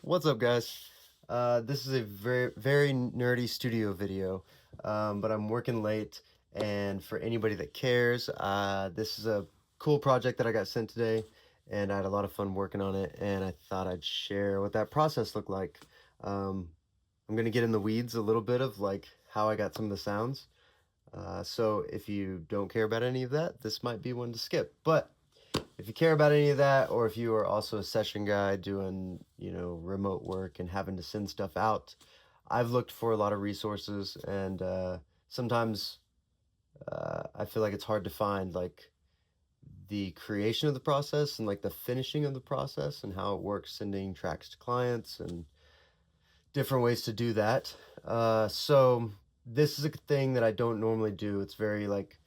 What's up, guys? This is a very nerdy studio video, but I'm working late, and for anybody that cares, this is a cool project that I got sent today, and I had a lot of fun working on it, and I thought I'd share what that process looked like. I'm gonna get in the weeds a little bit of like how I got some of the sounds, so if you don't care about any of that, this might be one to skip, but if you care about any of that, or if you are also a session guy doing, remote work and having to send stuff out, I've looked for a lot of resources, and sometimes I feel like it's hard to find like the creation of the process and like the finishing of the process and how it works sending tracks to clients and different ways to do that. So this is a thing that I don't normally do. It's very like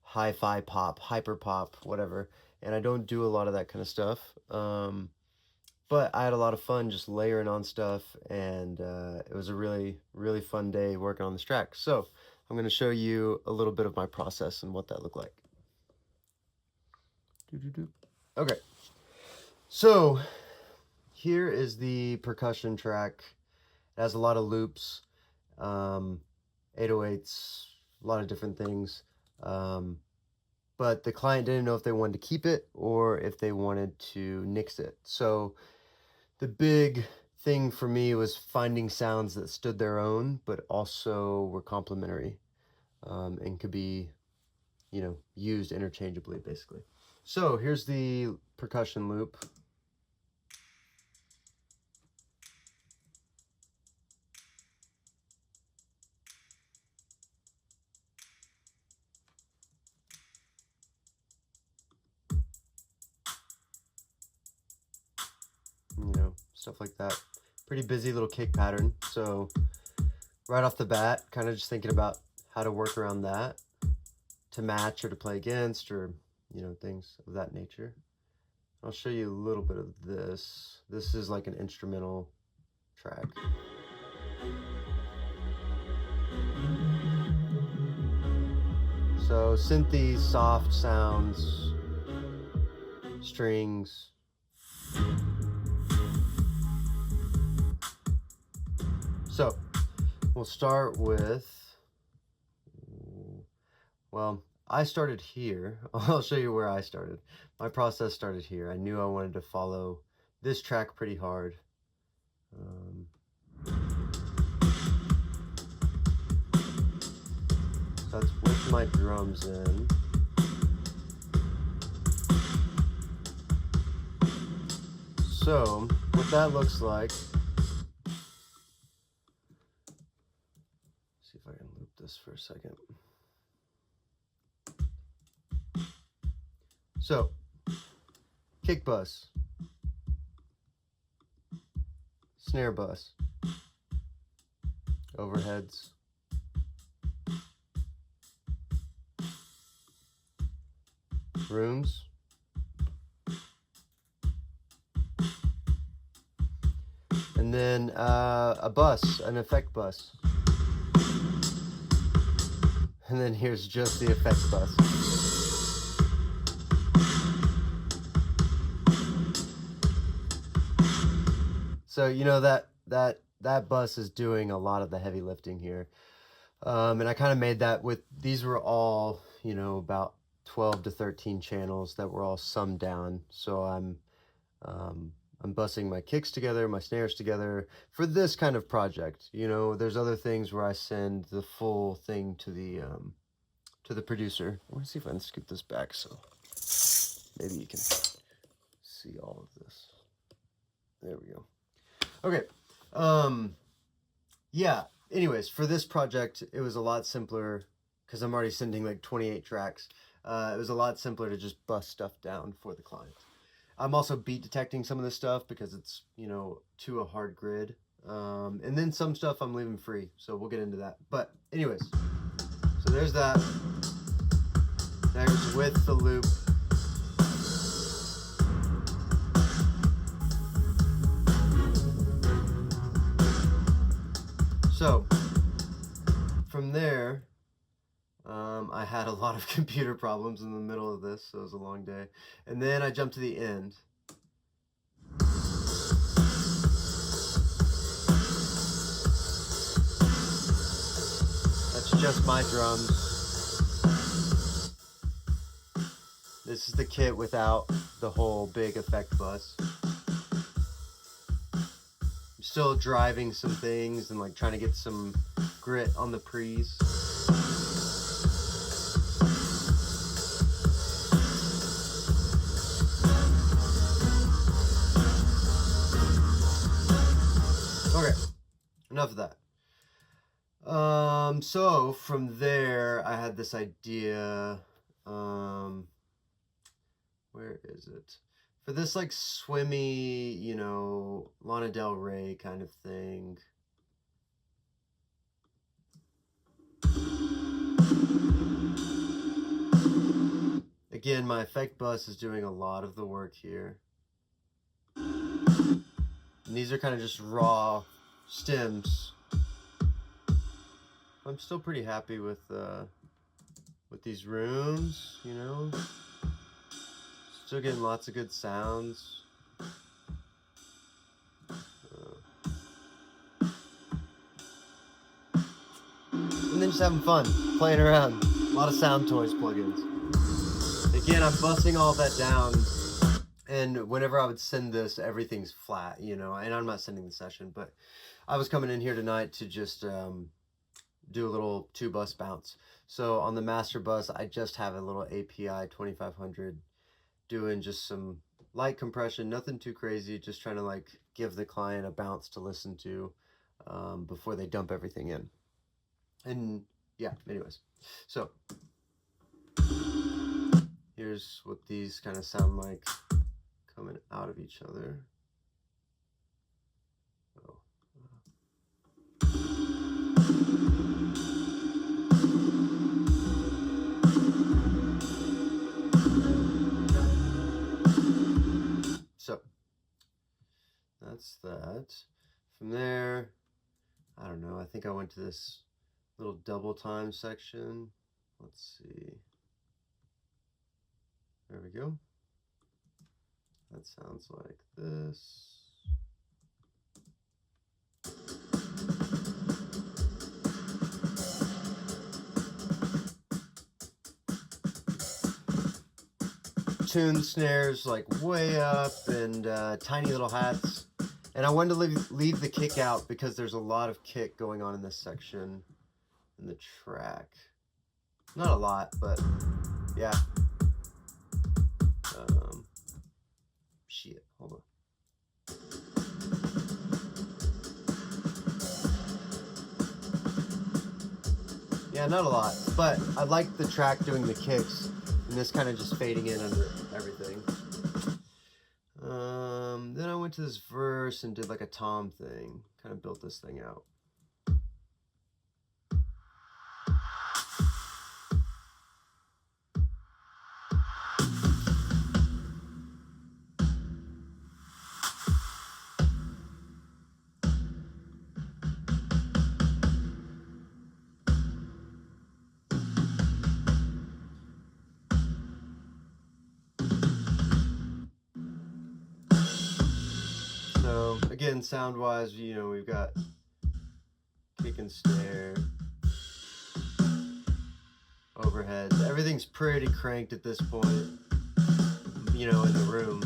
hi-fi pop, hyper pop, whatever. And I don't do a lot of that kind of stuff. But I had a lot of fun just layering on stuff, and it was a really fun day working on this track. So I'm going to show you a little bit of my process and what that looked like. Okay, so here is the percussion track. It has a lot of loops, 808s, a lot of different things. But the client didn't know if they wanted to keep it or if they wanted to nix it. So the big thing for me was finding sounds that stood their own, but also were complementary, and could be, used interchangeably, basically. So here's the percussion loop. Stuff like that. Pretty busy little kick pattern. So right off the bat, kind of just thinking about how to work around that to match or to play against, or things of that nature. I'll show you a little bit of this. This is like an instrumental track. So synthy, soft sounds, strings. So we'll start with, well, I started here. I'll show you where I started. My process started here. I knew I wanted to follow this track pretty hard. So that's with my drums in. So what that looks like, see if I can loop this for a second. So kick bus, snare bus, overheads, rooms, and then a bus, an effect bus. And then here's just the effect bus. So that bus is doing a lot of the heavy lifting here. And I kind of made that with, these were all, about 12 to 13 channels that were all summed down. So I'm bussing my kicks together, my snares together for this kind of project. There's other things where I send the full thing to the producer. I want to see if I can scoop this back so maybe you can see all of this. There we go. Okay. Yeah. Anyways, for this project, it was a lot simpler because I'm already sending like 28 tracks. It was a lot simpler to just bust stuff down for the client. I'm also beat detecting some of this stuff because it's, to a hard grid. And then some stuff I'm leaving free, so we'll get into that. But anyways, so there's that. There's with the loop. So from there, I had a lot of computer problems in the middle of this, so it was a long day. And then I jumped to the end. just my drums. This is the kit without the whole big effect bus. I'm still driving some things and like trying to get some grit on the pre's. Okay, enough of that. So from there, I had this idea, where is it? For this like swimmy, you know, Lana Del Rey kind of thing. Again, my effect bus is doing a lot of the work here. And these are kind of just raw stems. I'm still pretty happy with these rooms, you know. Still getting lots of good sounds. And then just having fun, playing around. A lot of Sound Toys plugins. Again, I'm busting all that down, and whenever I would send this, everything's flat, you know, and I'm not sending the session, but I was coming in here tonight to just do a little 2-bus bounce. So on the master bus, I just have a little API 2500 doing just some light compression, nothing too crazy, just trying to like give the client a bounce to listen to before they dump everything in. And yeah, anyways, so here's what these kind of sound like coming out of each other. Oh. So that's that. From there, I don't know, I think I went to this little double time section. Let's see. There we go. That sounds like this. Tune snares like way up and tiny little hats. And I wanted to leave the kick out because there's a lot of kick going on in this section in the track. Not a lot, but yeah. Shit, hold on. Yeah, not a lot, but I like the track doing the kicks and this kind of just fading in under everything. Then I went to this verse and did like a tom thing, kind of built this thing out. So again, sound-wise, you know, we've got kick and snare, overheads. Everything's pretty cranked at this point, you know, in the room.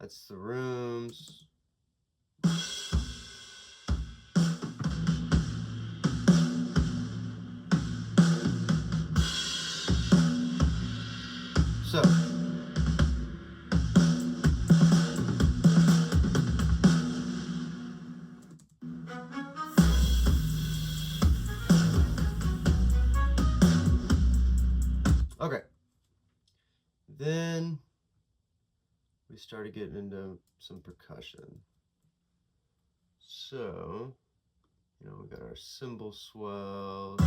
That's the rooms. So okay, then we started getting into some percussion. So, you know, we got our cymbal swells.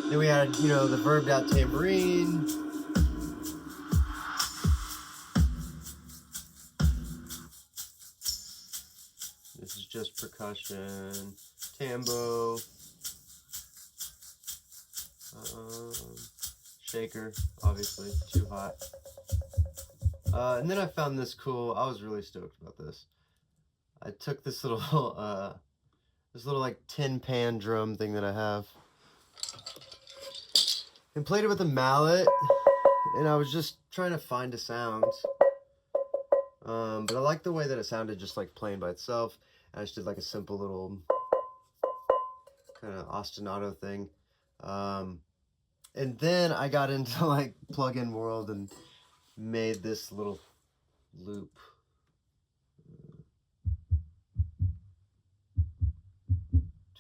Then we had, you know, the verbed out tambourine. This is just percussion, tambo, shaker, obviously, too hot. And then I found this cool, I was really stoked about this. I took this little, like tin pan drum thing that I have and played it with a mallet, and I was just trying to find a sound. But I like the way that it sounded just like playing by itself. I just did like a simple little kind of ostinato thing. And then I got into like plugin world and made this little loop.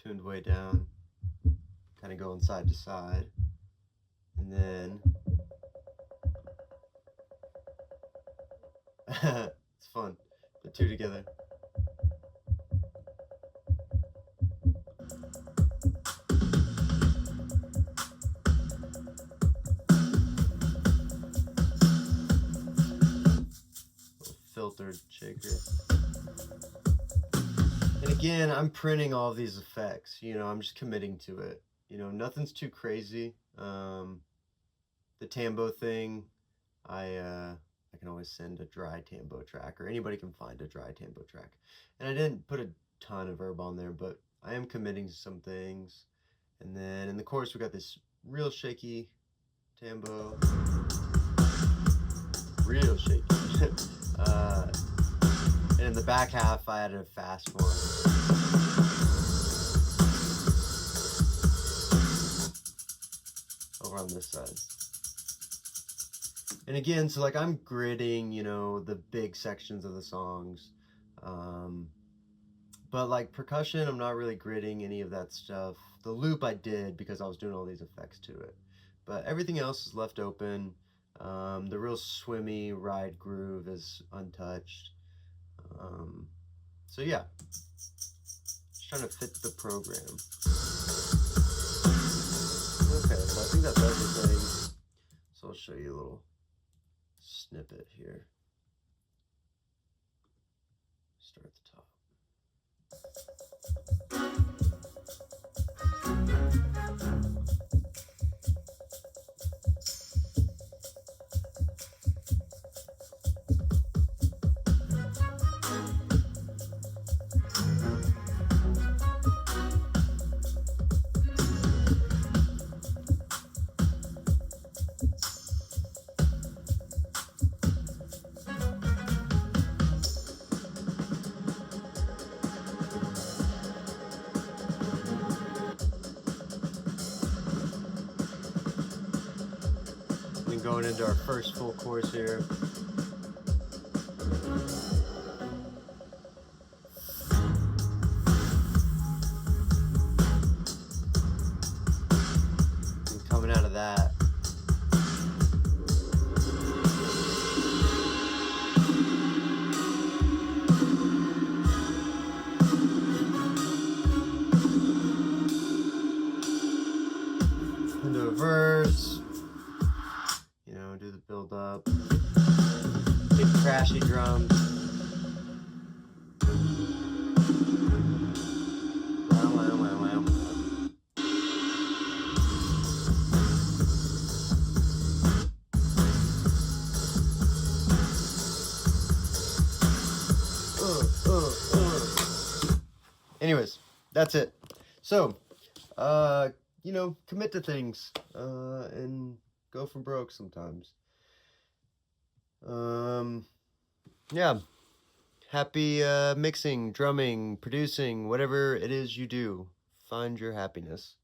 Tuned way down, kind of going side to side. And then it's fun, the two together. Filtered shaker. And again, I'm printing all these effects, you know, I'm just committing to it. You know, nothing's too crazy. The Tambo thing, I can always send a dry Tambo track, or anybody can find a dry Tambo track. And I didn't put a ton of verb on there, but I am committing to some things. And then in the chorus, we got this real shaky Tambo. Real shaky. And in the back half, I added a fast one. Over on this side. And again, so like I'm gridding, you know, the big sections of the songs. But like percussion, I'm not really gridding any of that stuff. The loop I did because I was doing all these effects to it. But everything else is left open. The real swimmy ride groove is untouched. So yeah, just trying to fit the program. Okay, so I think that's everything. So I'll show you a little snippet here. Start at the top. And going into our first full chorus here. And coming out of that. Into a verse. You know, do the build up. Big crashy drums. Anyways, that's it. So, you know, commit to things, and go from broke sometimes. Yeah. Happy mixing, drumming, producing, whatever it is you do. Find your happiness.